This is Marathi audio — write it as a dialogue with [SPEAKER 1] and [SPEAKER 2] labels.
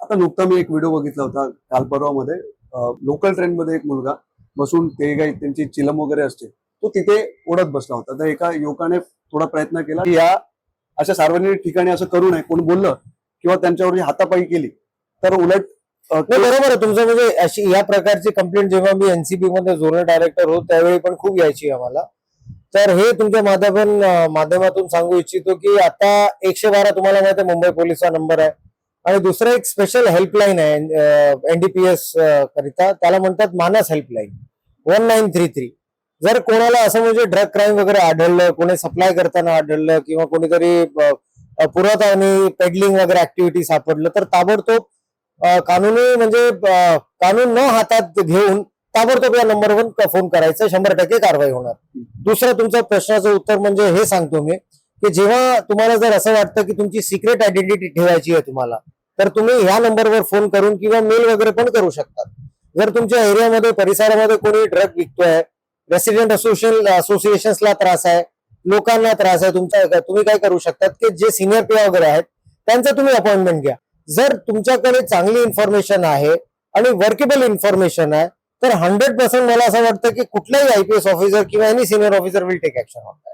[SPEAKER 1] आता नुकता मी एक व्हिडिओ बघितला होता काल परवामध्ये. लोकल ट्रेन मध्ये एक मुलगा बसून ते काही त्यांची चिलम वगैरे असते तो तिथे ओढत बसला होता. तर एका युवकाने थोडा प्रयत्न केला की या अशा सार्वजनिक ठिकाणी असं करू नये, कोण बोललं किंवा त्यांच्यावर हातापाई केली तर उलट
[SPEAKER 2] नाही, बरोबर आहे तुमचं. म्हणजे अशी या प्रकारची कंप्लेंट जेव्हा मी एनसीबी मध्ये झोनल डायरेक्टर होतो त्यावेळी पण खूप यायची आम्हाला. तर हे तुमच्या माध्यमातून सांगू इच्छितो की आता 112 तुम्हाला माहिती आहे मुंबई पोलिसचा नंबर आहे, आणि दुसरा एक स्पेशल हेल्पलाईन आहे एनडीपीएस करिता, त्याला म्हणतात मानस हेल्पलाईन 1933. जर कोणाला असं म्हणजे ड्रग क्राईम वगैरे आढळलं, कोणी सप्लाय करताना आढळलं किंवा कोणीतरी पुरवठा आणि पेडलिंग वगैरे ऍक्टिव्हिटी सापडलं तर ताबडतोब कानूनी म्हणजे कानून न हातात घेऊन ताबडतोब या नंबरवर फोन करायचा, 100% कारवाई होणार. दुसरं तुमच्या प्रश्नाचं उत्तर म्हणजे हे सांगतो मी की जेव्हा तुम्हाला जर असं वाटतं की तुमची सिक्रेट आयडेंटिटी ठेवायची आहे तुम्हाला, तर तुम्ही ह्या नंबरवर फोन करून किंवा मेल वगैरे पण करू शकता. जर तुमच्या एरियामध्ये परिसरामध्ये कोणी ड्रग विकतोय, रेसिडेंट असोसिएशन्सला त्रास आहे, लोकांना त्रास आहे तुमच्या, तुम्ही काय करू शकतात की जे सिनियर पी वगैरे आहेत त्यांचं तुम्ही अपॉइंटमेंट घ्या. जर तुमच्याकडे चांगली इन्फॉर्मेशन आहे आणि वर्केबल इन्फॉर्मेशन आहे तर 100% मला असं वाटतं की कुठलाही आयपीएस ऑफिसर किंवा any senior officer will take action on that.